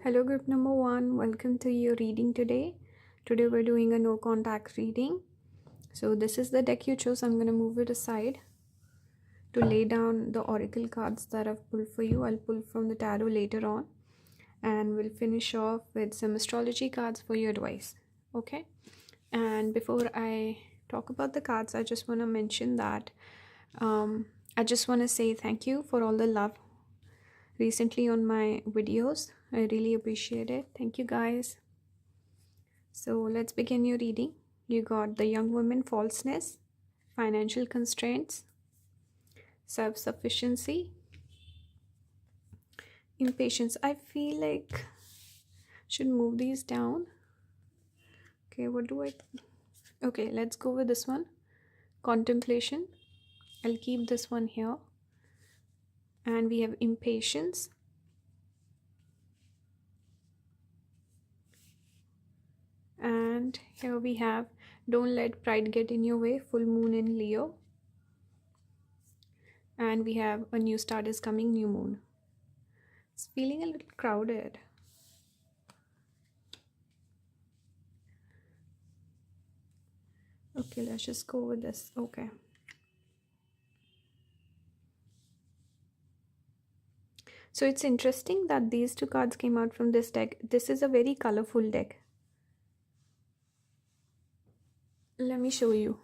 Hello, group number one. Welcome to your reading today. Today we're doing a no contact reading. So this is the deck you chose. I'm going to move it aside to lay down the oracle cards that I've pulled for you. I'll pull from the tarot later on, and we'll finish off with some astrology cards for your advice. Okay. And before I talk about the cards, I just want to mention that I just want to say thank you for all the love recently on my videos. I really appreciate it. Thank you guys. So let's begin your reading. You got the young woman falseness, financial constraints, self-sufficiency, impatience. I feel like should move these down. Okay, okay, let's go with this one. Contemplation. I'll keep this one here. And we have impatience. And here we have don't let pride get in your way, full moon in Leo. And we have a new start is coming, new moon. It's feeling a little crowded. Okay, let's just go with this. Okay. So it's interesting that these two cards came out from this deck. This is a very colorful deck. Let me show you.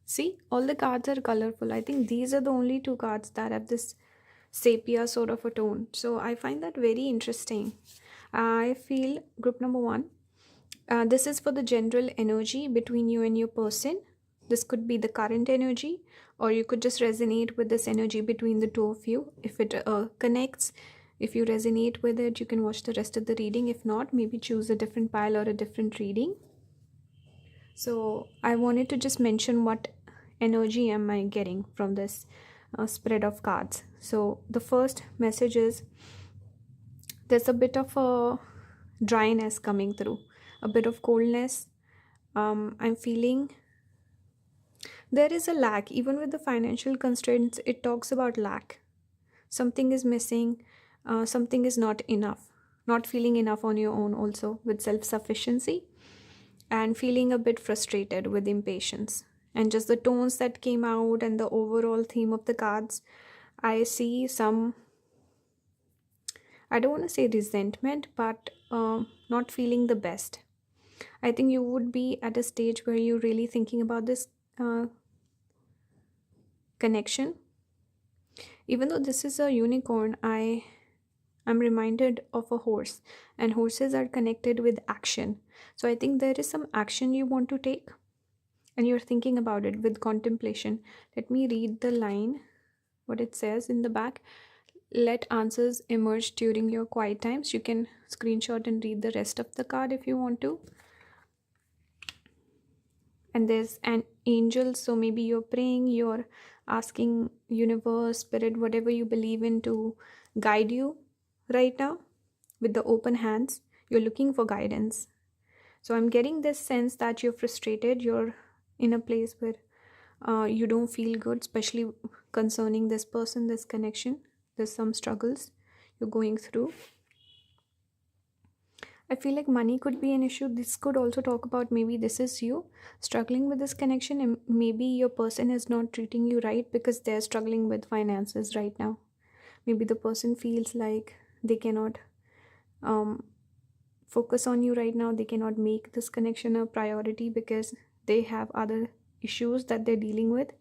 See, all the cards are colorful. I think these are the only two cards that have this sepia sort of a tone. So I find that very interesting. I feel group number one, this is for the general energy between you and your person. This could be the current energy, or you could just resonate with this energy between the two of you. If it connects, if you resonate with it, you can watch the rest of the reading. If not, maybe choose a different pile or a different reading. So I wanted to just mention what energy am I getting from this spread of cards. So the first message is there's a bit of a dryness coming through, a bit of coldness. I'm feeling there is a lack. Even with the financial constraints, it talks about lack. Something is missing, something is not enough, not feeling enough on your own, also with self-sufficiency, and feeling a bit frustrated with impatience. And just the tones that came out and the overall theme of the cards, I see some, I don't want to say resentment, but not feeling the best. I think you would be at a stage where you're really thinking about this connection. Even though this is a unicorn, I'm reminded of a horse, and horses are connected with action. So I think there is some action you want to take, and you're thinking about it with contemplation. Let me read the line, what it says in the back. Let answers emerge during your quiet times. You can screenshot and read the rest of the card if you want to. And there's an angel, so maybe you're praying, you're asking universe, spirit, whatever you believe in, to guide you right now with the open hands. You're looking for guidance. So I'm getting this sense that you're frustrated, you're in a place where you don't feel good, especially concerning this person, this connection. There's some struggles you're going through. I feel like money could be an issue. This could also talk about maybe this is you struggling with this connection, and maybe your person is not treating you right because they're struggling with finances right now. Maybe the person feels like they cannot focus on you right now. They cannot make this connection a priority because they have other issues that they're dealing with.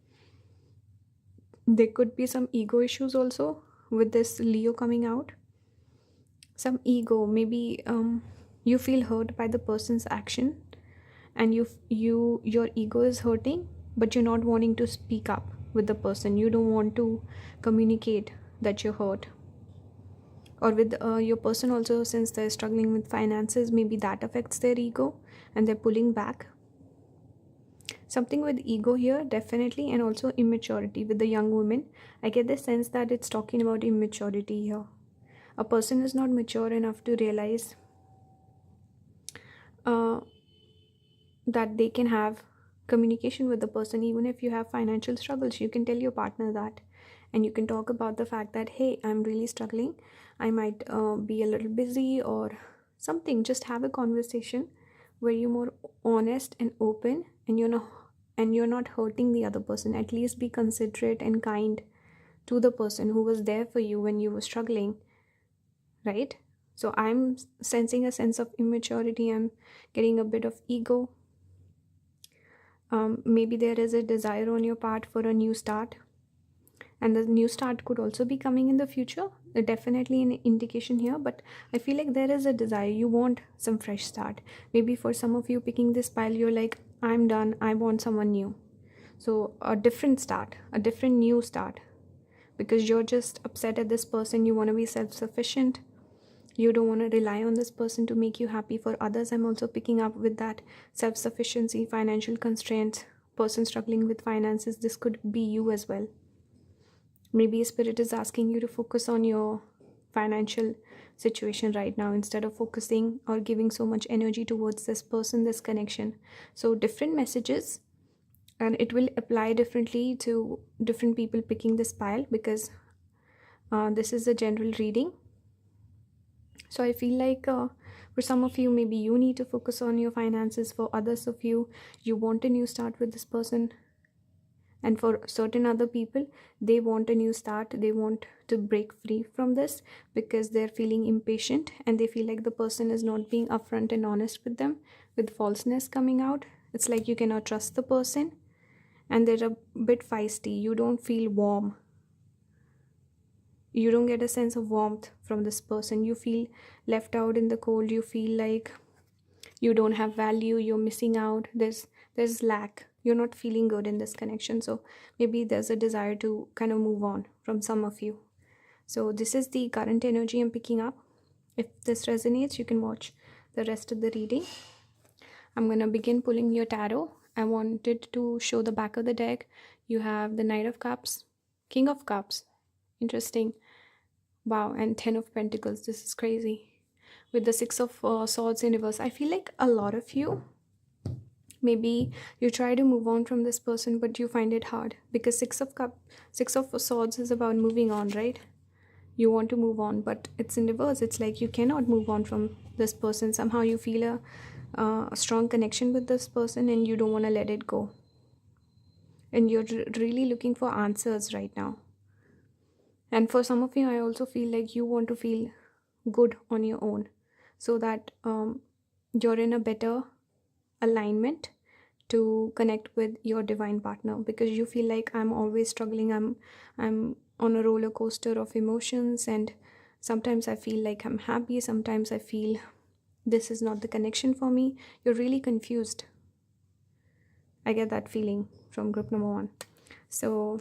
There could be some ego issues also with this Leo coming out. Some ego, maybe you feel hurt by the person's action, and your ego is hurting, but you're not wanting to speak up with the person. You don't want to communicate that you're hurt. Or with your person also, since they're struggling with finances, maybe that affects their ego and they're pulling back. Something with ego here, definitely, and also immaturity with the young woman. I get the sense that it's talking about immaturity here. A person is not mature enough to realize that they can have communication with the person. Even if you have financial struggles, you can tell your partner that, and you can talk about the fact that, hey, I'm really struggling, I might be a little busy or something. Just have a conversation where you're more honest and open, and you're not hurting the other person. At least be considerate and kind to the person who was there for you when you were struggling, right? So I'm sensing a sense of immaturity. I'm getting a bit of ego. Maybe there is a desire on your part for a new start, and the new start could also be coming in the future. Definitely an indication here, but I feel like there is a desire. You want some fresh start. Maybe for some of you picking this pile, you're like, I'm done, I want someone new. So a different start, a different new start, because you're just upset at this person. You want to be self-sufficient. You don't want to rely on this person to make you happy. For others, I'm also picking up with that self-sufficiency, financial constraints, person struggling with finances. This could be you as well. Maybe spirit is asking you to focus on your financial situation right now instead of focusing or giving so much energy towards this person, this connection. So different messages, and it will apply differently to different people picking this pile, because this is a general reading. So I feel like for some of you, maybe you need to focus on your finances. For others of you, you want a new start with this person. And for certain other people, they want a new start. They want to break free from this because they're feeling impatient, and they feel like the person is not being upfront and honest with them, with falseness coming out. It's like you cannot trust the person, and they're a bit feisty. You don't feel warm. You don't get a sense of warmth from this person. You feel left out in the cold. You feel like you don't have value. You're missing out. There's lack. You're not feeling good in this connection. So maybe there's a desire to kind of move on from some of you. So this is the current energy I'm picking up. If this resonates, you can watch the rest of the reading. I'm going to begin pulling your tarot. I wanted to show the back of the deck. You have the Knight of Cups, King of Cups. Interesting. Wow, and 10 of Pentacles. This is crazy. With the Six of Swords in reverse. I feel like a lot of you, maybe you try to move on from this person, but you find it hard, because Six of Swords is about moving on, right? You want to move on, but it's in reverse. It's like you cannot move on from this person. Somehow you feel a strong connection with this person, and you don't want to let it go. And you're really looking for answers right now. And for some of you, I also feel like you want to feel good on your own, so that you're in a better alignment to connect with your divine partner, because you feel like I'm always struggling. I'm on a roller coaster of emotions, and sometimes I feel like I'm happy, sometimes I feel this is not the connection for me. You're really confused. I get that feeling from group number 1. So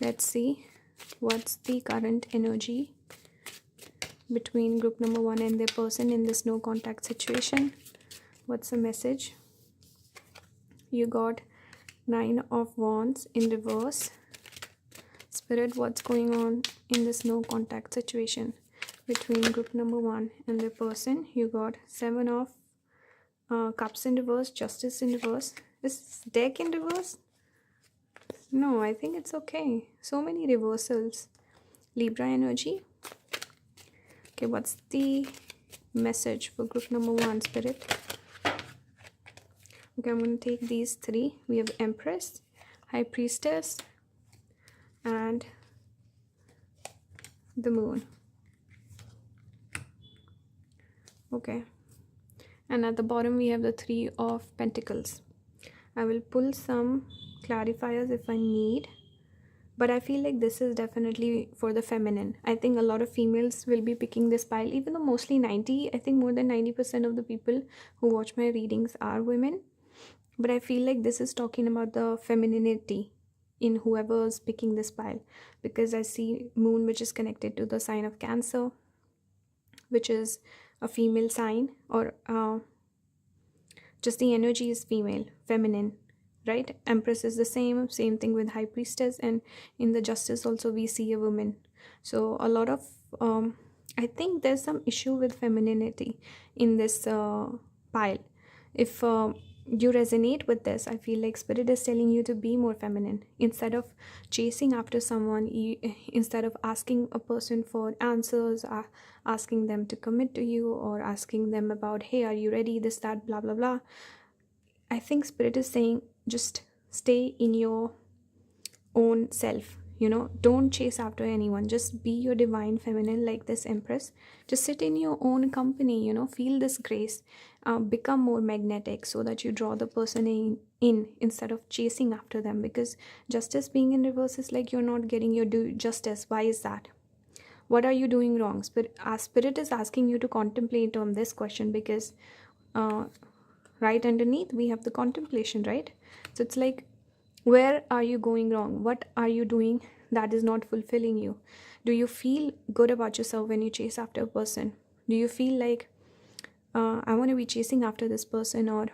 let's see what's the current energy between group number 1 and their person in this no contact situation. What's the message? You got 9 of Wands in reverse. Spirit, what's going on in this no contact situation between group number 1 and their person? You got 7 of Cups in reverse, Justice in reverse. Is this deck in reverse? No, I think it's okay. So many reversals. Libra energy. Okay, what's the message for group number 1, Spirit? Okay, I'm going to take these 3. We have Empress, High Priestess, and the Moon. Okay. And at the bottom, we have the 3 of Pentacles. I will pull some clarifiers if I need, but I feel like this is definitely for the feminine. I think a lot of females will be picking this pile, even though mostly I think more than 90% of the people who watch my readings are women. But I feel like this is talking about the femininity in whoever's picking this pile, because I see Moon, which is connected to the sign of Cancer, which is a female sign, or just the energy is female, feminine, right? Empress is the same thing with High Priestess, and in the Justice also we see a woman. So a lot of I think there's some issue with femininity in this pile. If you resonate with this, I feel like spirit is telling you to be more feminine. Instead of chasing after someone, instead of asking a person for answers, asking them to commit to you, or asking them about, hey, are you ready, this, that, blah, blah, blah. I think spirit is saying just stay in your own self. Don't chase after anyone, just be your divine feminine like this empress. Just sit in your own company, feel this grace. Become more magnetic so that you draw the person in instead of chasing after them, because justice being in reverse is like you're not getting your due justice. Why is that? What are you doing wrong? Spirit is asking you to contemplate on this question, because uh, right underneath we have the contemplation, right? So it's like, where are you going wrong? What are you doing that is not fulfilling you? Do you feel good about yourself when you chase after a person? Do you feel like, I want to be chasing after this person? Or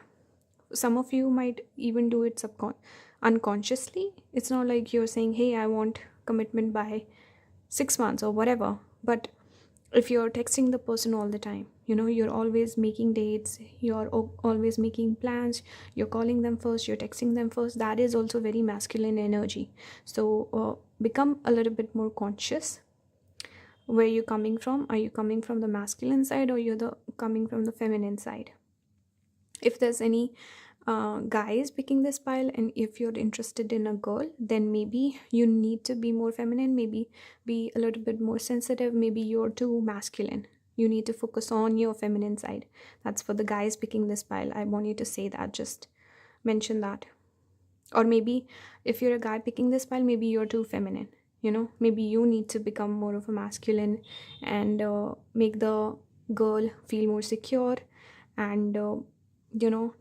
some of you might even do it unconsciously. It's not like you're saying, hey, I want commitment by 6 months or whatever. But if you're texting the person all the time, you're always making dates, you're always making plans, you're calling them first, you're texting them first, that is also very masculine energy. So become a little bit more conscious where you're coming from. Are you coming from the masculine side, or you're coming from the feminine side? If there's any guys picking this pile, and if you're interested in a girl, then maybe you need to be more feminine, maybe be a little bit more sensitive, maybe you're too masculine. You need to focus on your feminine side. That's for the guys picking this pile. I want you to say that, just mention that. Or maybe if you're a guy picking this pile, maybe you're too feminine. Maybe you need to become more of a masculine, and make the girl feel more secure, and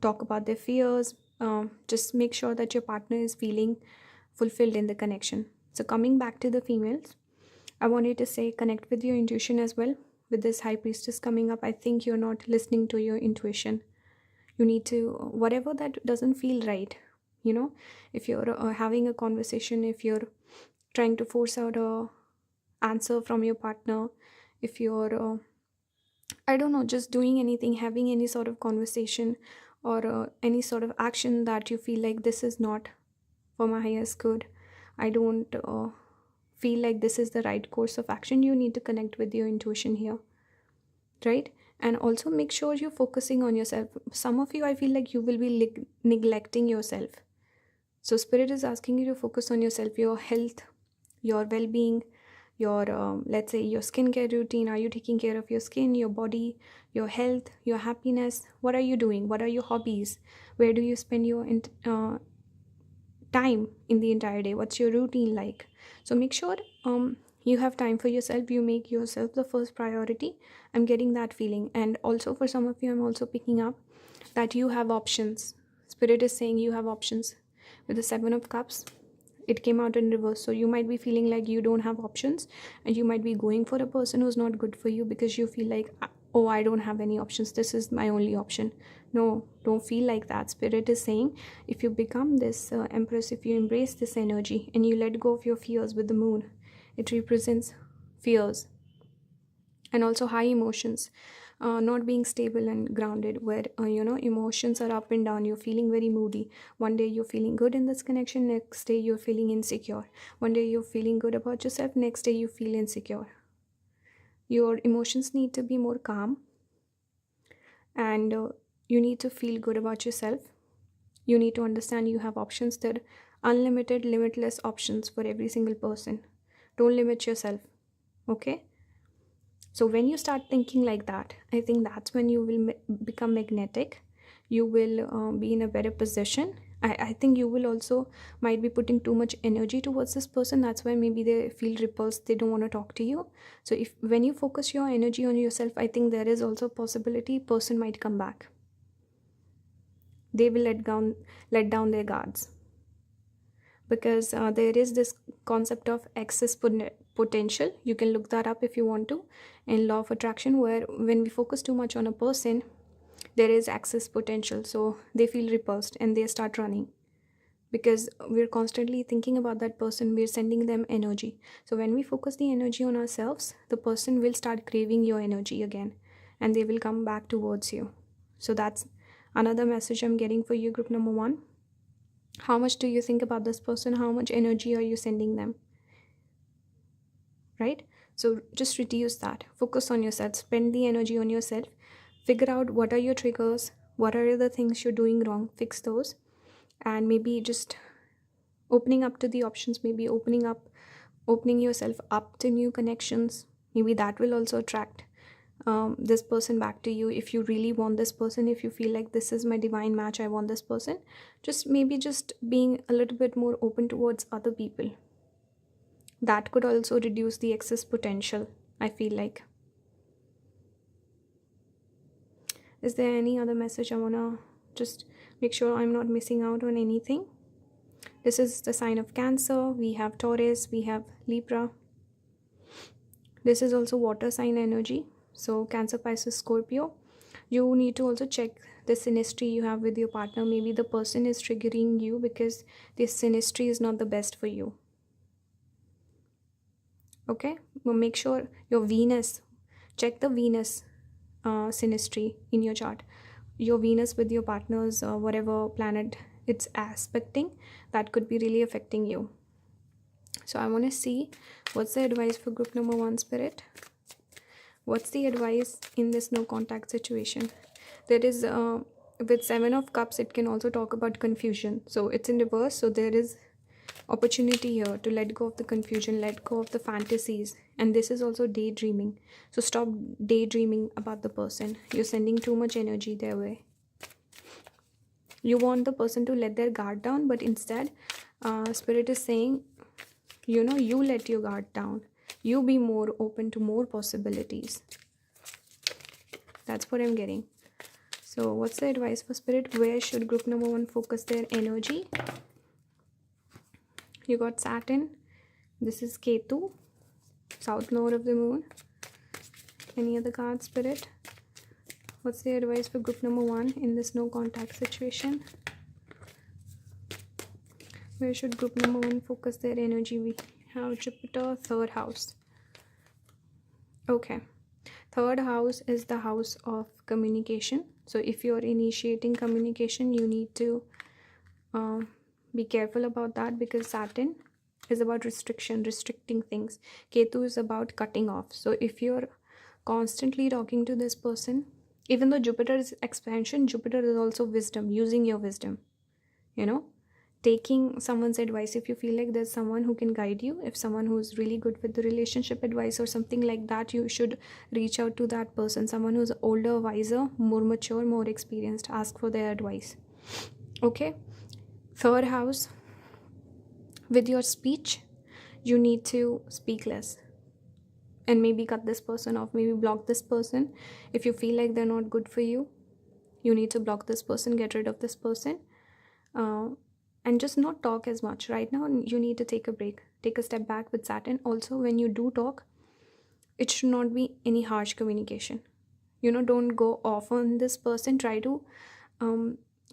talk about their fears. Just make sure that your partner is feeling fulfilled in the connection. So coming back to the females, I wanted to say, connect with your intuition as well. With this high priestess coming up, I think you're not listening to your intuition. You need to, whatever that doesn't feel right, if you're having a conversation, if you're trying to force out a answer from your partner, if you're I don't know, just doing anything, having any sort of conversation, or any sort of action that you feel like this is not for my highest good, I don't feel like this is the right course of action, you need to connect with your intuition here, right? And also make sure you're focusing on yourself. Some of you, I feel like you will be neglecting yourself. So spirit is asking you to focus on yourself, your health, your well-being, your let's say your skincare routine. Are you taking care of your skin, your body, your health, your happiness? What are you doing? What are your hobbies? Where do you spend your time in the entire day? What's your routine like? So make sure you have time for yourself, you make yourself the first priority. I'm getting that feeling. And also for some of you, I'm also picking up that you have options. Spirit is saying you have options. With the 7 of Cups, it came out in reverse, so you might be feeling like you don't have options, and you might be going for a person who's not good for you, because you feel like, oh, I don't have any options, this is my only option. No, don't feel like that. Spirit is saying, if you become this empress, if you embrace this energy and you let go of your fears, with the moon, it represents fears and also high emotions, not being stable and grounded, where emotions are up and down. You're feeling very moody. One day you're feeling good in this connection, next day you're feeling insecure. One day you're feeling good about yourself, next day you feel insecure. Your emotions need to be more calm, and you need to feel good about yourself. You need to understand you have options. There are unlimited, limitless options for every single person. Don't limit yourself, okay? So when you start thinking like that, I think that's when you will become magnetic. You will be in a better position. I think you will also might be putting too much energy towards this person. That's why maybe they feel repulsed. They don't want to talk to you. So if when you focus your energy on yourself, I think there is also a possibility person might come back. They will let down their guards, because there is this concept of excess potential. You can look that up if you want to, in law of attraction, where when we focus too much on a person, there is excess potential, so they feel repulsed and they start running, because we're constantly thinking about that person, we're sending them energy. So when we focus the energy on ourselves, the person will start craving your energy again, and they will come back towards you. So that's Another message I'm getting for you, group number 1. How much do you think about this person? How much energy are you sending them? Right? So just reduce that. Focus on yourself. Spend the energy on yourself. Figure out what are your triggers, what are the things you're doing wrong, fix those. And maybe just opening up to the options, maybe opening yourself up to new connections. Maybe that will also attract this person back to you. If you really want this person, if you feel like this is my divine match, I want this person, just being a little bit more open towards other people, that could also reduce the excess potential, I feel like. Is there any other message? I want to just make sure I'm not missing out on anything. This is the sign of Cancer. We have Taurus, we have Libra. This is also water sign energy. So Cancer, Pisces, Scorpio. You need to also check the synastry you have with your partner. Maybe the person is triggering you because this synastry is not the best for you. Okay, well, make sure your Venus, check the Venus synastry in your chart. Your Venus with your partner's whatever planet it's aspecting, that could be really affecting you. So I want to see what's the advice for group number 1, Spirit. What's the advice in this no contact situation? There is with 7 of Cups, it can also talk about confusion. So it's in reverse. So there is opportunity here to let go of the confusion, let go of the fantasies. And this is also daydreaming. So stop daydreaming about the person. You're sending too much energy their way. You want the person to let their guard down, but instead Spirit is saying, you let your guard down. You be more open to more possibilities. That's what I'm getting. So what's the advice for Spirit? Where should group number 1 focus their energy? You got Saturn. This is Ketu, south node of the moon. Any other cards, Spirit? What's the advice for group number 1 in this no contact situation? Where should group number 1 focus their energy? We have Jupiter, 3rd house. Okay. 3rd house is the house of communication. So if you're initiating communication, you need to be careful about that, because Saturn is about restricting things. Ketu is about cutting off. So if you're constantly talking to this person, even though Jupiter is expansion, Jupiter is also wisdom, using your wisdom, taking someone's advice. If you feel like there's someone who can guide you, if someone who's really good with the relationship advice or something like that, you should reach out to that person, someone who's older, wiser, more mature, more experienced. Ask for their advice. Okay. 3rd house, with your speech, you need to speak less and maybe cut this person off, maybe block this person. If you feel like they're not good for you, you need to block this person, get rid of this person, and just not talk as much. Right now, you need to take a break, take a step back with Saturn. Also, when you do talk, it should not be any harsh communication. Don't go off on this person. Try to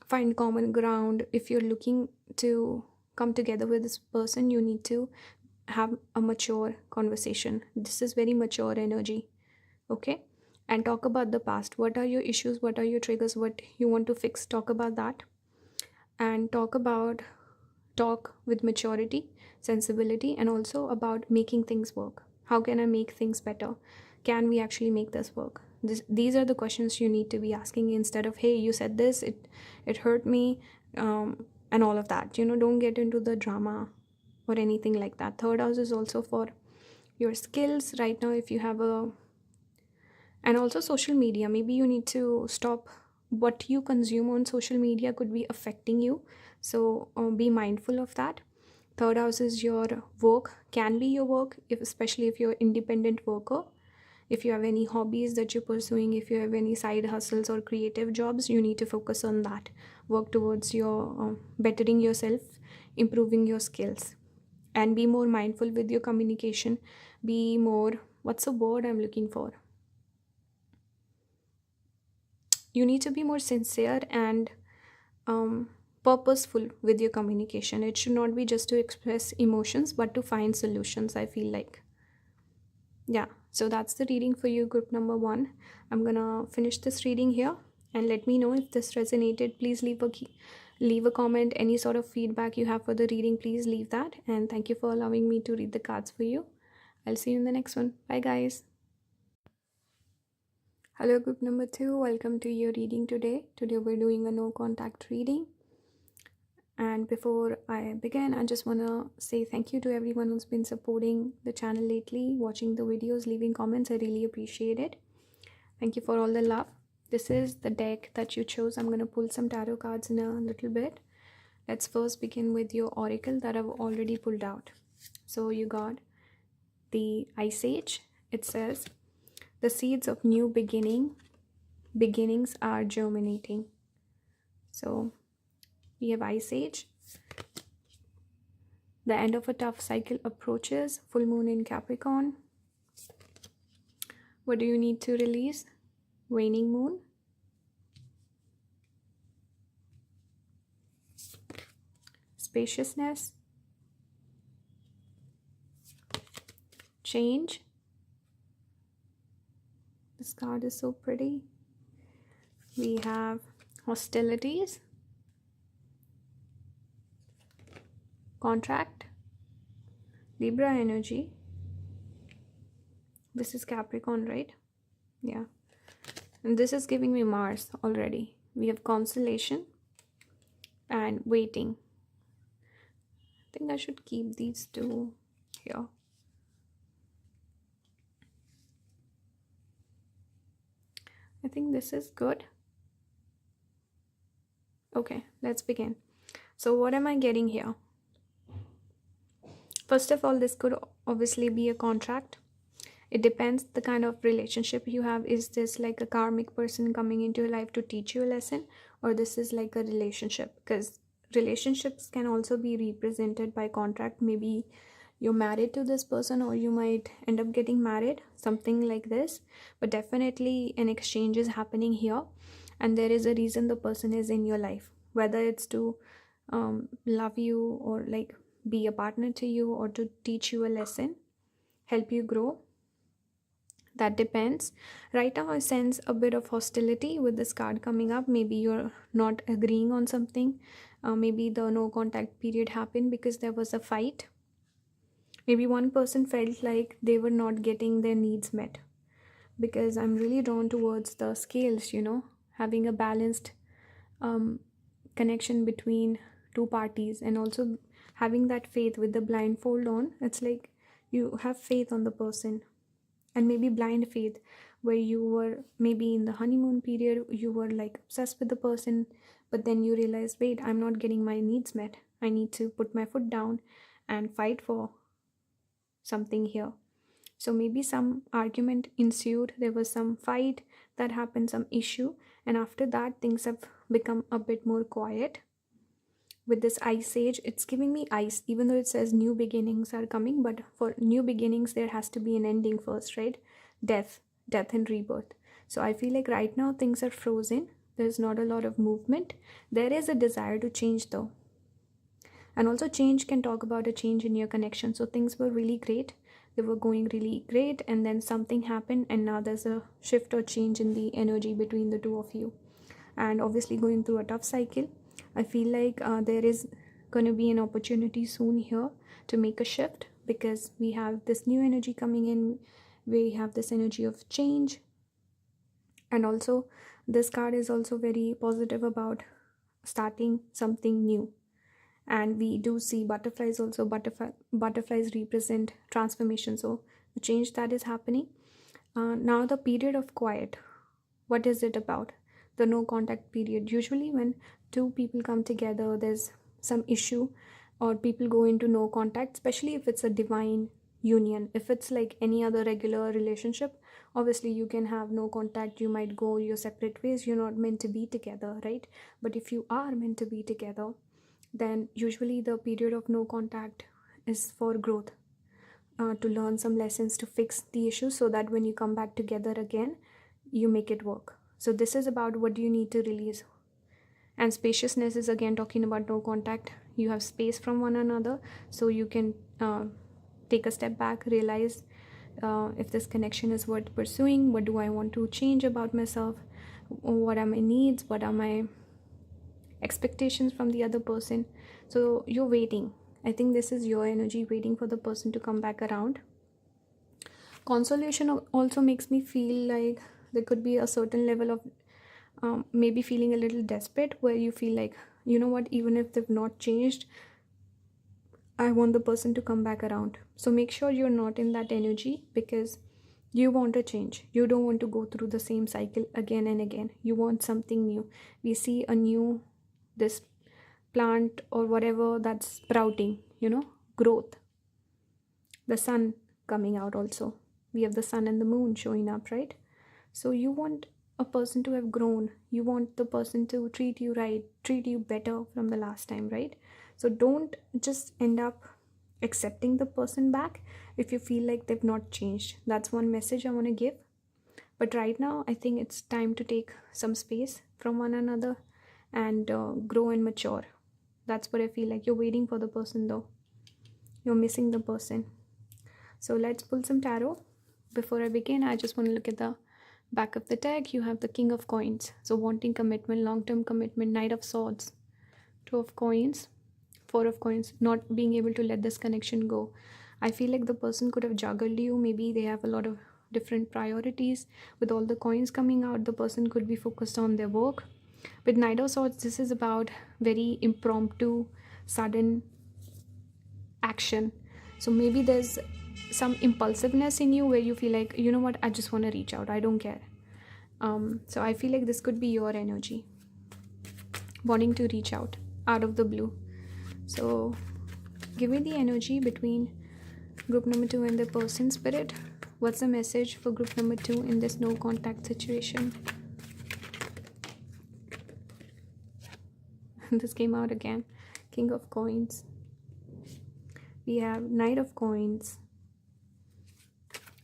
find common ground. If you're looking to come together with this person, you need to have a mature conversation. This is very mature energy. Okay. And talk about the past. What are your issues? What are your triggers? What you want to fix? Talk about that. And talk with maturity, sensibility, and also about making things work. How can I make things better? Can we actually make this work? These are the questions you need to be asking, instead of, hey, you said this, it hurt me, and all of that. Don't get into the drama or anything like that. 3rd house is also for your skills right now. If you have and also social media, maybe you need to stop. What you consume on social media could be affecting you, so be mindful of that. 3rd house is your work, can be your work, especially if you're independent worker. If you have any hobbies that you're pursuing, if you have any side hustles or creative jobs, you need to focus on that. Work towards your bettering yourself, improving your skills, and be more mindful with your communication. Be more, what's the word I'm looking for? You need to be more sincere and purposeful with your communication. It should not be just to express emotions, but to find solutions, I feel like. Yeah, so that's the reading for you, group number 1. I'm gonna finish this reading here. and let me know if this resonated. Please leave a comment. Any sort of feedback you have for the reading, please leave that. And thank you for allowing me to read the cards for you. I'll see you in the next one. Bye guys. Hello group number 2, welcome to your reading today. Today we're doing a no contact reading. And before I begin, I just want to say thank you to everyone who's been supporting the channel lately, watching the videos, leaving comments. I really appreciate it. Thank you for all the love. This is the deck that you chose. I'm going to pull some tarot cards in a little bit. Let's first begin with your oracle that I've already pulled out. So you got the Ice Age. It says, the seeds of new beginnings are germinating. So we have Ice Age. The end of a tough cycle approaches. Full moon in Capricorn. What do you need to release? Waning moon. Spaciousness. Change. This card is so pretty. We have hostilities. Contract. Libra energy. This is Capricorn, right? Yeah. And this is giving me Mars already. We have consolation and waiting. I think I should keep these two here. I think this is good. Okay, let's begin. So what am I getting here? First of all, this could obviously be a contract. It depends the kind of relationship you have. Is this like a karmic person coming into your life to teach you a lesson, or this is like a relationship? Because relationships can also be represented by contract. Maybe you're married to this person, or you might end up getting married, something like this. But definitely an exchange is happening here, and there is a reason the person is in your life, whether it's to love you, or like be a partner to you, or to teach you a lesson, help you grow. That depends. Right now I sense a bit of hostility with this card coming up. Maybe you're not agreeing on something. Maybe the no contact period happened because there was a fight. Maybe one person felt like they were not getting their needs met, because I'm really drawn towards the scales, having a balanced connection between two parties, and also having that faith with the blindfold on. It's like you have faith on the person, and maybe blind faith, where you were maybe in the honeymoon period, you were like obsessed with the person, but then you realize, wait, I'm not getting my needs met. I need to put my foot down and fight for something here. So maybe some argument ensued, there was some fight that happened, some issue, and after that things have become a bit more quiet. With this Ice Age, it's giving me ice, even though it says new beginnings are coming, but for new beginnings there has to be an ending first, right? Death and rebirth. So I feel like right now things are frozen. There's not a lot of movement. There is a desire to change though, and also change can talk about a change in your connection. So things were really great, they were going really great, and then something happened, and now there's a shift or change in the energy between the two of you, and obviously going through a tough cycle. I feel like there is going to be an opportunity soon here to make a shift, because we have this new energy coming in. We have this energy of change, and also this card is also very positive about starting something new. And we do see butterflies also. Butterflies represent transformation, so the change that is happening. Now the period of quiet, what is it about? The no contact period. Usually when two people come together, there's some issue, or people go into no contact, especially if it's a divine union. If it's like any other regular relationship, obviously you can have no contact, you might go your separate ways, you're not meant to be together, right? But if you are meant to be together, then usually the period of no contact is for growth, to learn some lessons, to fix the issues, so that when you come back together again, you make it work. So this is about what do you need to release. And spaciousness is again talking about no contact. You have space from one another, so you can take a step back, realize if this connection is worth pursuing. What do I want to change about myself? what are my needs, what are my expectations from the other person. So you're waiting. I think this is your energy waiting for the person to come back around. Consolation also makes me feel like there could be a certain level of maybe feeling a little desperate, where you feel like, you know what, even if they've not changed, I want the person to come back around. So make sure you're not in that energy, because you want to change. You don't want to go through the same cycle again and again. You want something new. We see a new, this plant or whatever that's sprouting, growth. The sun coming out also. We have the sun and the moon showing up, right? So you want a person to have grown. You want the person to treat you right, treat you better from the last time, right? So don't just end up accepting the person back if you feel like they've not changed. That's one message I want to give. But right now, I think it's time to take some space from one another and grow and mature. That's what I feel like. You're waiting for the person though. You're missing the person. So let's pull some tarot. Before I begin, I just want to look at the back of the deck. You have the King of Coins. So wanting commitment, long-term commitment, Knight of Swords, Two of Coins, Four of Coins, not being able to let this connection go. I feel like the person could have juggled you. Maybe they have a lot of different priorities. With all the coins coming out, the person could be focused on their work. With Knight of Swords, this is about very impromptu, sudden action. So maybe there's some impulsiveness in you where you feel like, you know what, I just want to reach out. I don't care. So I feel like this could be your energy, wanting to reach out of the blue. So give me the energy between group number 2 and the person. Spirit, what's the message for group number 2 in this no contact situation? This came out again. King of Coins. We have Knight of Coins.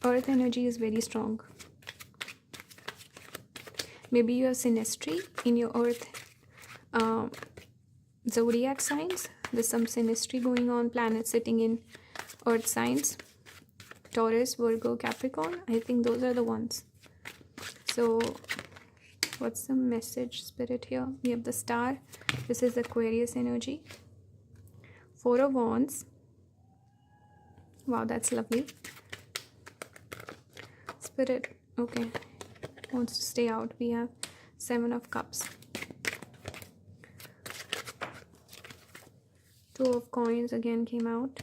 Earth energy is very strong. Maybe you have synastry in your Earth zodiac signs. There's some synastry going on. Planets sitting in Earth signs. Taurus, Virgo, Capricorn. I think those are the ones. So what's the message, Spirit, here? We have the Star. This is Aquarius energy. Four of Wands. Wow, that's lovely. Spirit, okay, wants to stay out. We have Seven of Cups. Two of Coins again came out.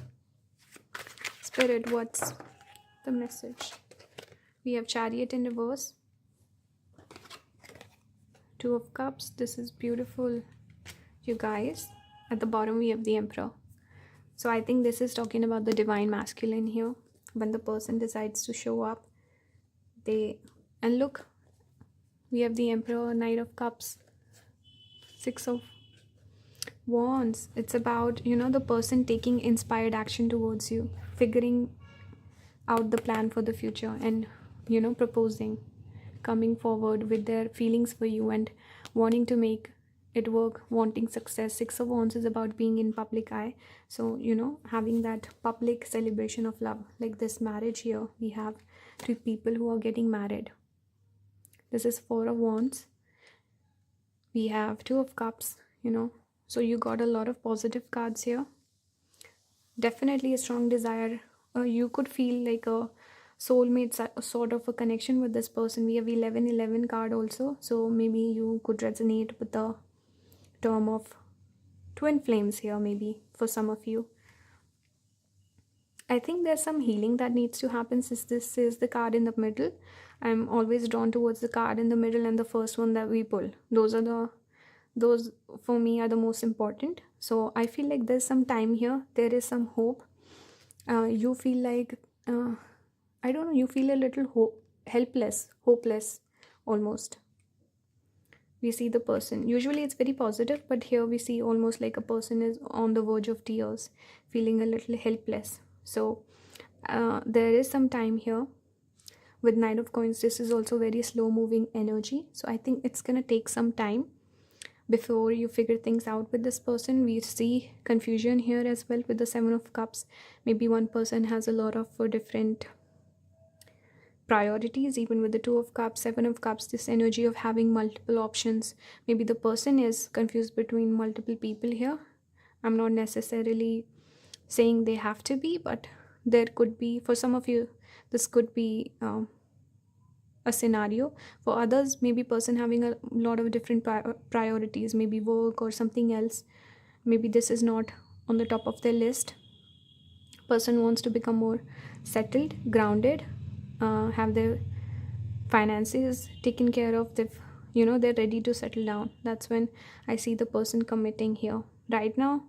Spirit, what's the message? We have Chariot in reverse. Two of Cups. This is beautiful, you guys. At the bottom we have the Emperor. So I think this is talking about the divine masculine here. When the person decides to show up, and look, we have the Emperor, Knight of Cups, Six of Wands. It's about, the person taking inspired action towards you, figuring out the plan for the future, and proposing, coming forward with their feelings for you and wanting to make it work, wanting success. Six of Wands is about being in public eye. So having that public celebration of love, like this marriage here. We have two people who are getting married. This is Four of Wands. We have Two of Cups, so you got a lot of positive cards here. Definitely a strong desire. You could feel like a soulmate sort of a connection with this person. We have 1111 card also, so maybe you could resonate with the term of twin flames here, maybe for some of you. I think there's some healing that needs to happen, since this is the card in the middle. I'm always drawn towards the card in the middle and the first one that we pull. Those for me are the most important. So I feel like there's some time here. There is some hope. You feel like I don't know, you feel a little helpless, hopeless almost. We see the person. Usually it's very positive, but here we see almost like a person is on the verge of tears, feeling a little helpless. So there is some time here. With Knight of Coins, this is also very slow moving energy. So I think it's going to take some time before you figure things out with this person. We see confusion here as well with the Seven of Cups. Maybe one person has a lot of different priorities, even with the Two of Cups, Seven of Cups, this energy of having multiple options. Maybe the person is confused between multiple people here. I'm not necessarily saying they have to be, but there could be, for some of you, this could be a scenario. For others, maybe person having a lot of different priorities, maybe work or something else. Maybe this is not on the top of their list. Person wants to become more settled, grounded, have their finances taken care of. They're ready to settle down. That's when I see the person committing here. Right now,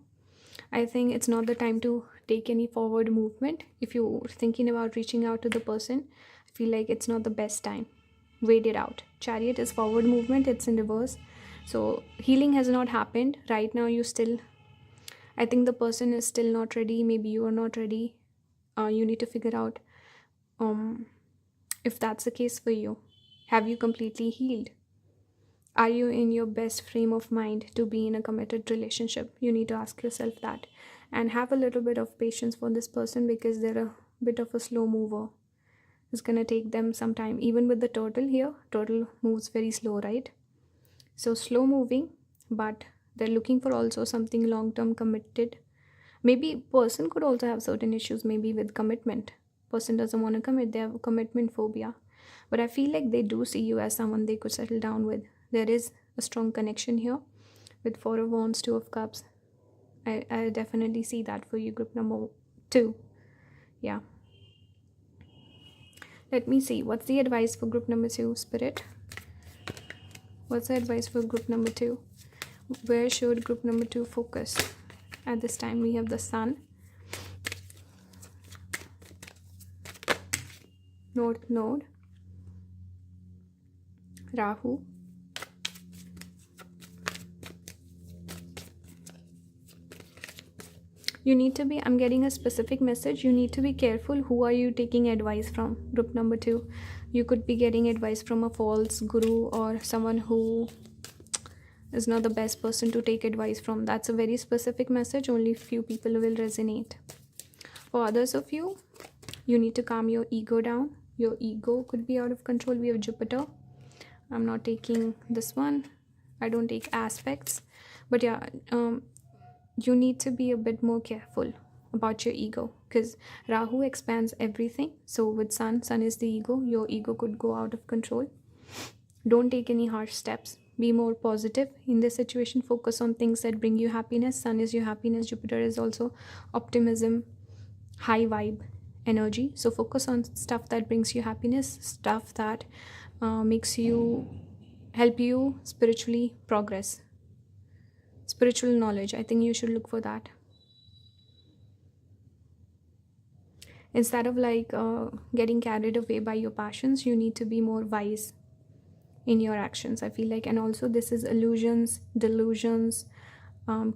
I think it's not the time to take any forward movement. If you're thinking about reaching out to the person, I feel like it's not the best time. Wait it out. Chariot is forward movement, it's in reverse. So healing has not happened. Right now, I think the person is still not ready. Maybe you are not ready. You need to figure out if that's the case for you. Have you completely healed? Are you in your best frame of mind to be in a committed relationship? You need to ask yourself that. And have a little bit of patience for this person, because they're a bit of a slow mover. It's going to take them some time. Even with the turtle here, turtle moves very slow, right? So slow moving, but they're looking for also something long-term committed. Maybe person could also have certain issues, maybe with commitment. Person doesn't want to commit, they have a commitment phobia. But I feel like they do see you as someone they could settle down with. There is a strong connection here with Four of Wands, Two of Cups. I definitely see that for you, group number 2. Yeah. Let me see. What's the advice for group number 2, Spirit? What's the advice for group number 2? Where should group number 2 focus? At this time, we have the Sun, North Node, Rahu, you need to be, I'm getting a specific message, you need to be careful who are you taking advice from. Group number 2, you could be getting advice from a false guru or someone who is not the best person to take advice from. That's a very specific message, only few people will resonate. For others of you, you need to calm your ego down. Your ego could be out of control. We have Jupiter. I'm not taking this one. I don't take aspects. But yeah, you need to be a bit more careful about your ego, because Rahu expands everything. So with Sun is the ego. Your ego could go out of control. Don't take any harsh steps. Be more positive in this situation. Focus on things that bring you happiness. Sun is your happiness. Jupiter is also optimism, high vibe energy. So focus on stuff that brings you happiness, stuff that makes you, help you spiritually progress. Spiritual knowledge, I think you should look for that. Instead of getting carried away by your passions, you need to be more wise in your actions, I feel like. And also this is illusions, delusions,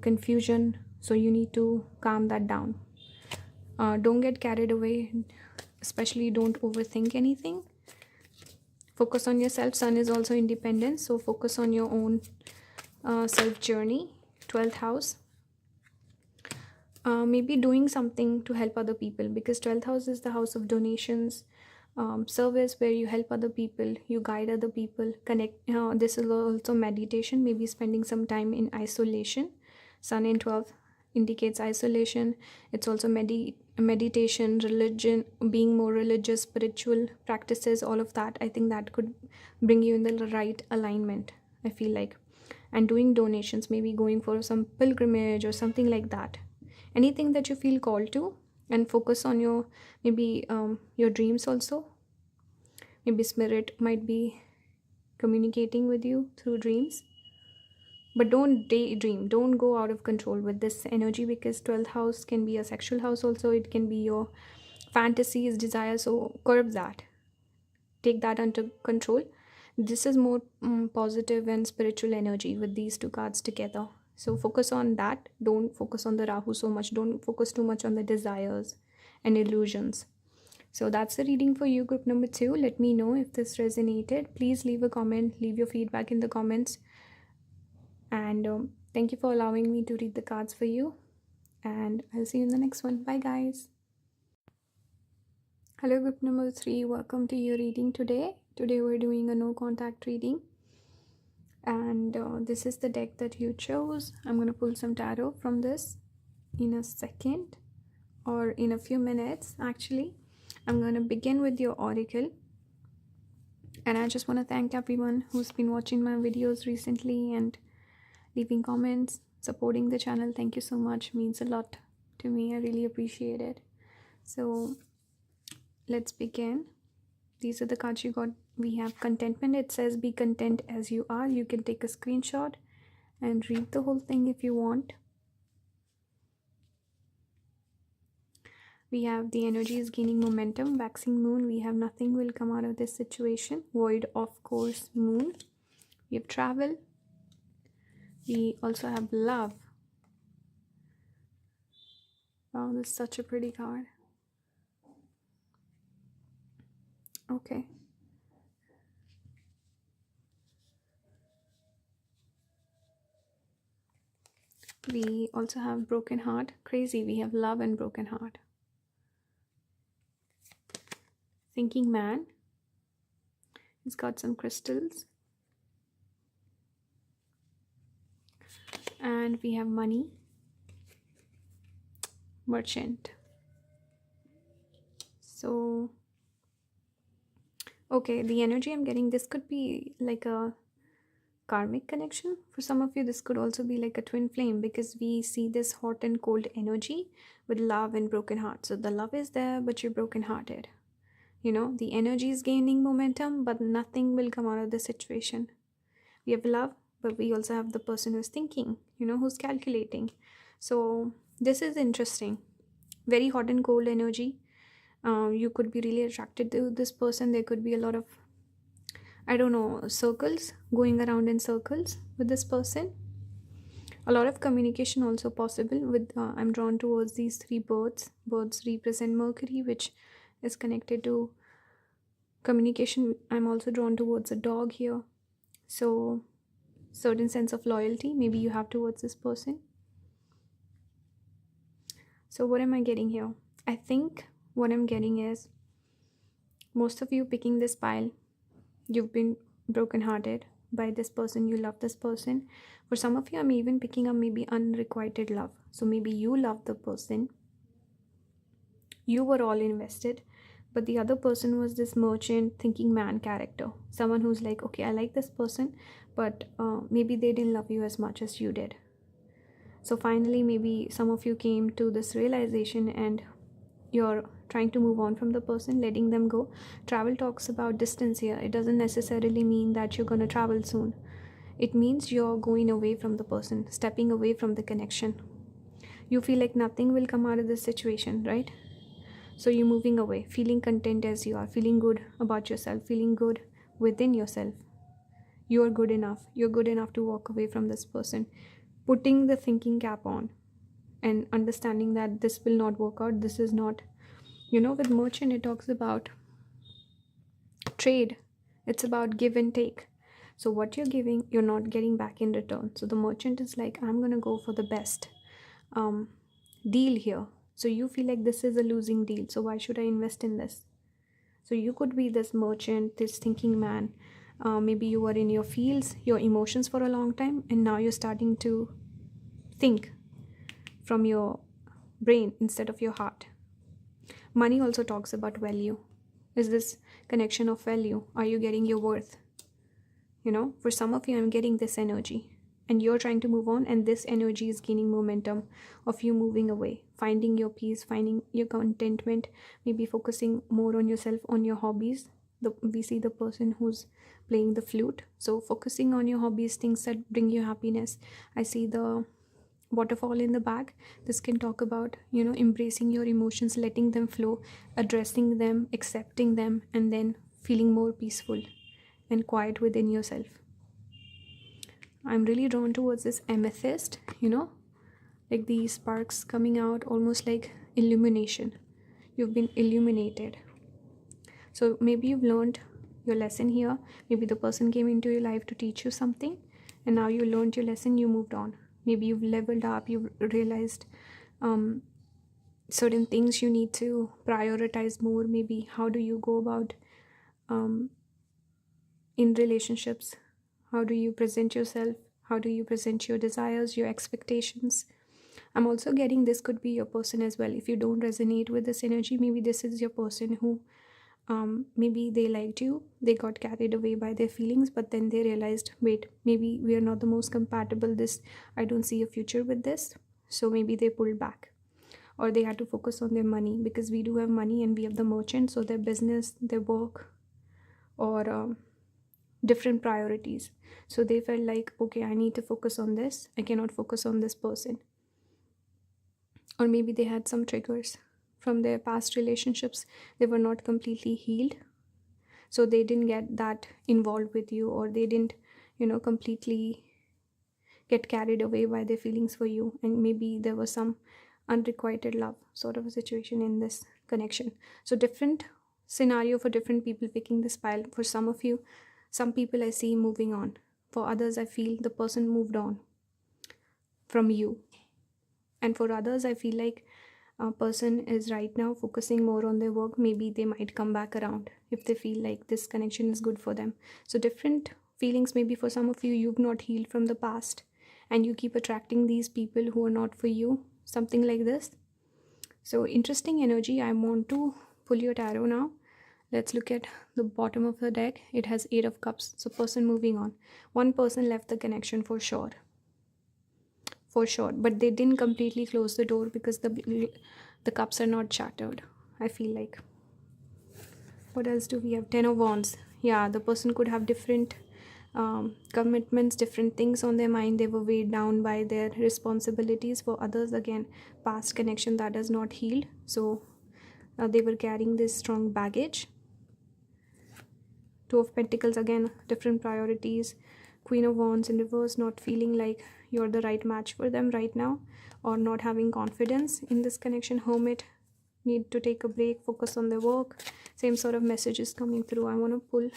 confusion. So you need to calm that down. Don't get carried away, especially don't overthink anything. Focus on yourself. Sun is also independence, so focus on your own self journey. 12th house, maybe doing something to help other people, because 12th house is the house of donations, service, where you help other people, you guide other people, connect. This is also meditation, maybe spending some time in isolation. Sun in 12th indicates isolation. It's also meditation, religion, being more religious, spiritual practices, all of that. I think that could bring you in the right alignment, I feel like. And doing donations, maybe going for some pilgrimage or something like that. Anything that you feel called to, and focus on your, maybe your dreams also. Maybe spirit might be communicating with you through dreams. But don't daydream, don't go out of control with this energy, because 12th house can be a sexual house also. It can be your fantasies, desires, so curb that. Take that under control. This is more positive and spiritual energy with these two cards together. So focus on that. Don't focus on the Rahu so much. Don't focus too much on the desires and illusions. So that's the reading for you, group number 2. Let me know if this resonated. Please leave a comment. Leave your feedback in the comments. And thank you for allowing me to read the cards for you. And I'll see you in the next one. Bye, guys. Hello, group number 3. Welcome to your reading today. Today we're doing a no contact reading, and this is the deck that you chose. I'm going to pull some tarot from this in a second, or in a few minutes actually. I'm going to begin with your oracle, and I just want to thank everyone who's been watching my videos recently and leaving comments, supporting the channel. Thank you so much, means a lot to me. I really appreciate it. So let's begin. These are the cards you got. We have contentment. It says be content as you are. You can take a screenshot and read the whole thing if you want. We have the energy is gaining momentum. Waxing moon. We have nothing will come out of this situation. Void of course moon. We have travel. We also have love. Wow, this is such a pretty card. Okay. We also have broken heart. Crazy. We have love and broken heart. Thinking man. He's got some crystals. And we have money. Merchant. So okay, the energy I'm getting, this could be like a karmic connection. For some of you, this could also be like a twin flame, because we see this hot and cold energy with love and broken heart. So the love is there, but you're broken hearted. You know, the energy is gaining momentum, but nothing will come out of the situation. We have love, but we also have the person who's thinking, you know, who's calculating. So this is interesting. Very hot and cold energy. You could be really attracted to this person. There could be a lot of, I don't know, circles, going around in circles with this person. A lot of communication also possible with I'm drawn towards these 3 birds. Birds represent Mercury, which is connected to communication. I'm also drawn towards a dog here. So certain sense of loyalty maybe you have towards this person. So what am I getting here? I think what I'm getting is most of you picking this pile, you've been brokenhearted by this person. You love this person. For some of you, I'm even picking up maybe unrequited love. So maybe you love the person, you were all invested, but the other person was this merchant thinking man character. Someone who's like, okay, I like this person, but maybe they didn't love you as much as you did. So finally, maybe some of you came to this realization and you're trying to move on from the person, letting them go. Travel talks about distance here. It doesn't necessarily mean that you're going to travel soon. It means you're going away from the person, stepping away from the connection. You feel like nothing will come out of this situation, right? So you're moving away, feeling content as you are, feeling good about yourself, feeling good within yourself. You're good enough. You're good enough to walk away from this person. Putting the thinking cap on and understanding that this will not work out. This is not, you know, with merchant, it talks about trade. It's about give and take. So what you're giving, you're not getting back in return. So the merchant is like, I'm going to go for the best deal here. So you feel like this is a losing deal. So why should I invest in this? So you could be this merchant, this thinking man. Maybe you were in your feels, your emotions for a long time, and now you're starting to think from your brain instead of your heart. Money also talks about value. Is this connection of value? Are you getting your worth? You know, for some of you, I'm getting this energy, and you're trying to move on, and this energy is gaining momentum of you moving away, finding your peace, finding your contentment, maybe focusing more on yourself, on your hobbies. We see the person who's playing the flute. So focusing on your hobbies, things that bring you happiness. I see the waterfall in the back. This can talk about, you know, embracing your emotions, letting them flow, addressing them, accepting them, and then feeling more peaceful and quiet within yourself. I'm really drawn towards this amethyst, you know, like these sparks coming out, almost like illumination. You've been illuminated. So maybe you've learned your lesson here. Maybe the person came into your life to teach you something, and now you learned your lesson, you moved on. Maybe you've leveled up, you've realized certain things you need to prioritize more. Maybe how do you go about um, in relationships? How do you present yourself? How do you present your desires, your expectations? I'm also getting this could be your person as well. If you don't resonate with this energy, maybe this is your person who maybe they liked you, they got carried away by their feelings, but then they realized, wait, maybe we are not the most compatible. This, I don't see a future with this. So maybe they pulled back, or they had to focus on their money, because we do have money and we have the merchant, so their business, their work, or different priorities. So they felt like, okay, I need to focus on this, I cannot focus on this person. Or maybe they had some triggers from their past relationships, they were not completely healed, so they didn't get that involved with you, or they didn't completely get carried away by their feelings for you, and maybe there was some unrequited love sort of a situation in this connection. So different scenario for different people picking this pile. For some of you, some people I see moving on. For others, I feel the person moved on from you. And for others, I feel like a person is right now focusing more on their work. Maybe they might come back around if they feel like this connection is good for them. So different feelings. Maybe for some of you, you've not healed from the past and you keep attracting these people who are not for you, something like this. So interesting energy. I want to pull your tarot now. Let's look at the bottom of the deck. It has 8 of cups. So person moving on. One person left the connection for sure, but they didn't completely close the door, because the cups are not shattered, I feel like. What else do we have? 10 of wands. Yeah, the person could have different commitments, different things on their mind. They were weighed down by their responsibilities. For others, again, past connection that is not healed, so they were carrying this strong baggage. 2 of pentacles, again, different priorities. Queen of wands in reverse, not feeling like you're the right match for them right now, or not having confidence in this connection. Hermit, need to take a break, focus on their work. Same sort of messages coming through. I want to pull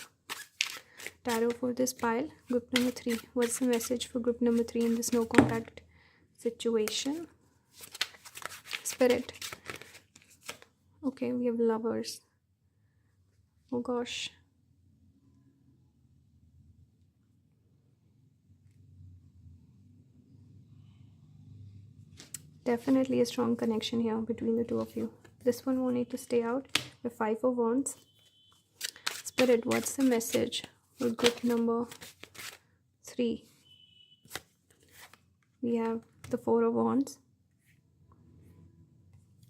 tarot for this pile. Group number 3, what's the message for group number 3 in this no contact situation? Spirit. Okay, we have lovers. Oh gosh. Definitely a strong connection here between the two of you. This one won't need to stay out. The 5 of wands. Spirit, what's the message for group number 3? We have the 4 of wands.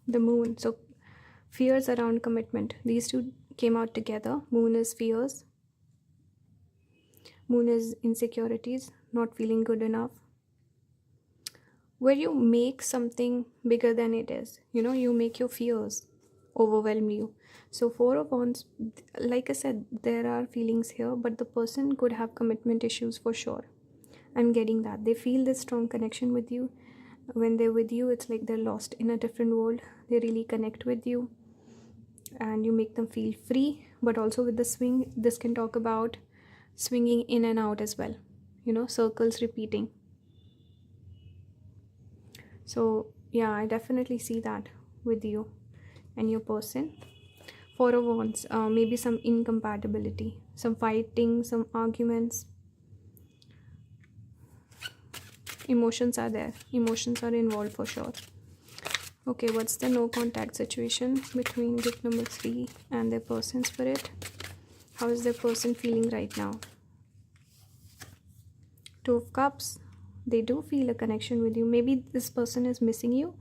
The moon. So fears around commitment. These two came out together. Moon is fears. Moon is insecurities, not feeling good enough. Where you make something bigger than it is. You make your fears overwhelm you. So 4 of wands, like I said, there are feelings here, but the person could have commitment issues for sure. I'm getting that. They feel this strong connection with you. When they're with you, it's like they're lost in a different world. They really connect with you. And you make them feel free. But also with the swing, this can talk about swinging in and out as well. Circles repeating. So yeah, I definitely see that with you and your person. 4 of wands, maybe some incompatibility, some fighting, some arguments. Emotions are there. Emotions are involved for sure. Okay, what's the no contact situation between group number 3 and their person? Spirit, how is their person feeling right now? 2 of cups. They do feel a connection with you. Maybe this person is missing you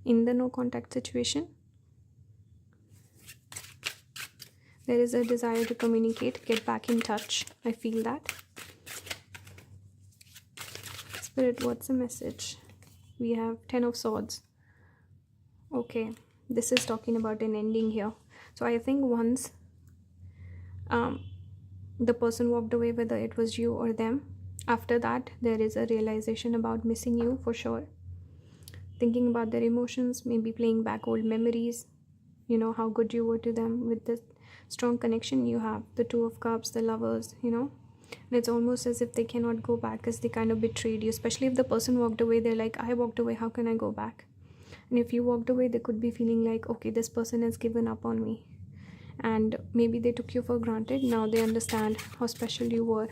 in the no contact situation. There is a desire to communicate, get back in touch. I feel that. Spirit, what's the message? We have 10 of swords. Okay, this is talking about an ending here. So I think once the person walked away, whether it was you or them, after that there is a realization about missing you for sure. Thinking about their emotions, maybe playing back old memories, how good you were to them with the strong connection you have. The 2 of cups, the lovers, and it's almost as if they cannot go back because they kind of betrayed you. Especially if the person walked away, they're like, I walked away, how can I go back? And if you walked away, they could be feeling like, okay, this person has given up on me. And maybe they took you for granted. Now they understand how special you were.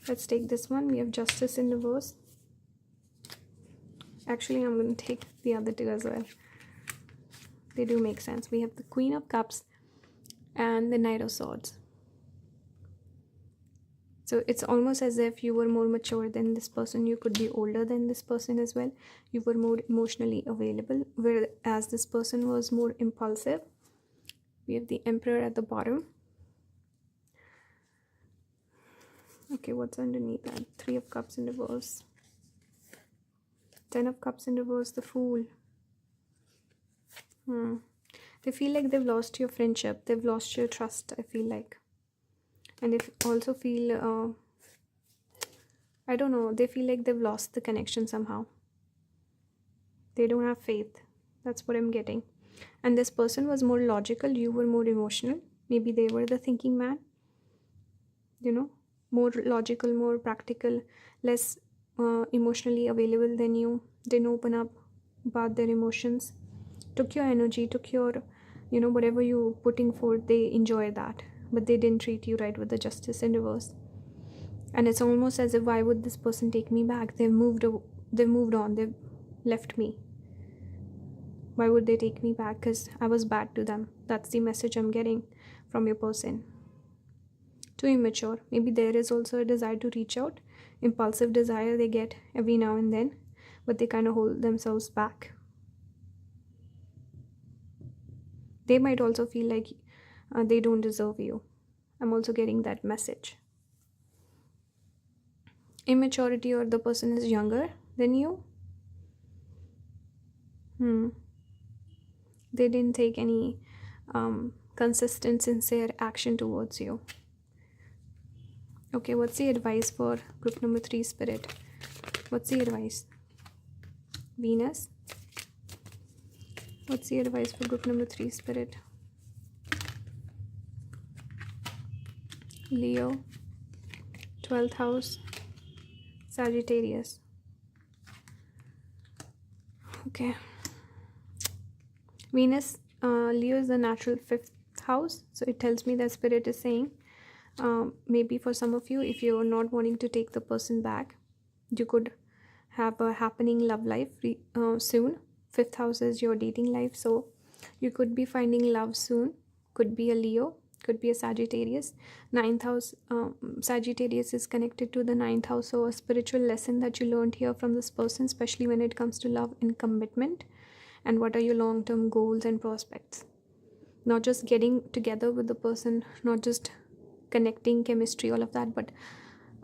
Let's take this one. We have Justice in reverse. Actually, I'm going to take the other two as well. They do make sense. We have the Queen of Cups and the Knight of Swords. So it's almost as if you were more mature than this person. You could be older than this person as well. You were more emotionally available, whereas this person was more impulsive. We have the Emperor at the bottom. Okay, what's underneath that? 3 of Cups in reverse. 10 of Cups in reverse, the Fool. They feel like they've lost your friendship. They've lost your trust, I feel like. And they also feel, I don't know, they feel like they've lost the connection somehow. They don't have faith. That's what I'm getting. And this person was more logical. You were more emotional. Maybe they were the thinking man. You know, more logical, more practical, less emotionally available than you. Didn't open up about their emotions. Took your energy, took your, whatever you putting forth, they enjoy that. But they didn't treat you right with the Justice in reverse. And it's almost as if, why would this person take me back? They've moved on. They've left me. Why would they take me back? Because I was bad to them. That's the message I'm getting from your person. Too immature. Maybe there is also a desire to reach out. Impulsive desire they get every now and then. But they kind of hold themselves back. They might also feel like they don't deserve you. I'm also getting that message. Immaturity, or the person is younger than you. They didn't take any consistent, sincere action towards you. Okay, what's the advice for group number 3, Spirit? What's the advice? Venus. What's the advice for group number 3, Spirit? Leo. 12th house. Sagittarius. Okay. Venus, Leo is the natural 5th house. So it tells me that Spirit is saying, maybe for some of you, if you're not wanting to take the person back, you could have a happening love life soon. 5th house is your dating life. So you could be finding love soon. Could be a Leo. Could be a Sagittarius. 9th house, Sagittarius is connected to the 9th house. So a spiritual lesson that you learned here from this person, especially when it comes to love and commitment. And what are your long-term goals and prospects? Not just getting together with the person, not just connecting, chemistry, all of that, but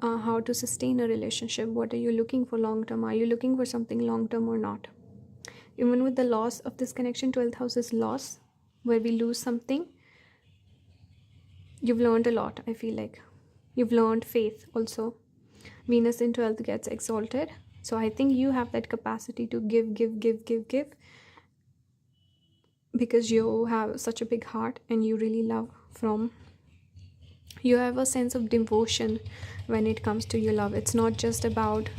how to sustain a relationship. What are you looking for long-term? Are you looking for something long-term or not? Even with the loss of this connection, 12th house is loss, where we lose something. You've learned a lot, I feel like. You've learned faith also. Venus in 12th gets exalted. So I think you have that capacity to give. Because you have such a big heart and you really love from. You have a sense of devotion when it comes to your love. It's not just about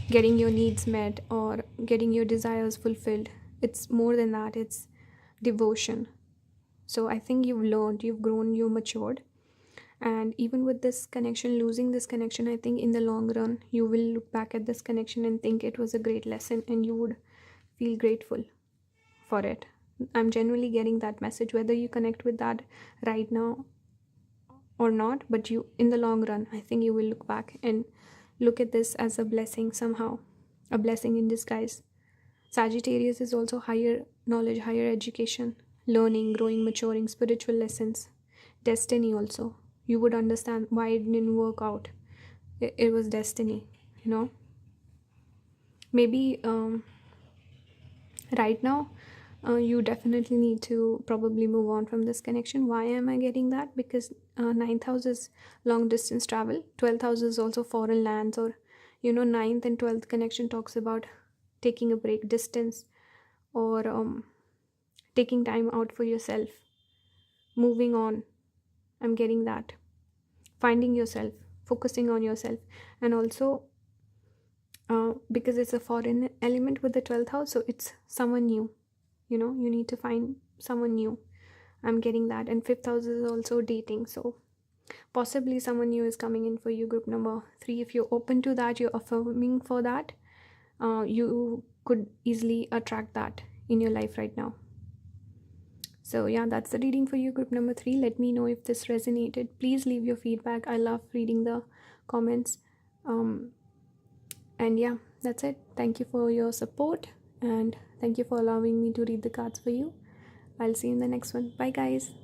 getting your needs met or getting your desires fulfilled. It's more than that. It's devotion. So I think you've learned, you've grown, you've matured. And even with this connection, losing this connection, I think in the long run, you will look back at this connection and think it was a great lesson and you would feel grateful for it. I'm genuinely getting that message, whether you connect with that right now or not. But you, in the long run, I think you will look back and look at this as a blessing somehow. A blessing in disguise. Sagittarius is also higher knowledge, higher education. Learning, growing, maturing, spiritual lessons, destiny also. You would understand why it didn't work out. It was destiny, Maybe right now, you definitely need to probably move on from this connection. Why am I getting that? Because 9th house is long distance travel. 12th house is also foreign lands, or 9th and 12th connection talks about taking a break, distance, or taking time out for yourself, moving on. I'm getting that. Finding yourself, focusing on yourself. And also because it's a foreign element with the 12th house, so it's someone new. You need to find someone new. I'm getting that. And 5th house is also dating, so possibly someone new is coming in for you, group number 3. If you're open to that, you're affirming for that, you could easily attract that in your life right now. So yeah, that's the reading for you, group number 3. Let me know if this resonated. Please leave your feedback. I love reading the comments. And yeah, that's it. Thank you for your support, and thank you for allowing me to read the cards for you. I'll see you in the next one. Bye guys.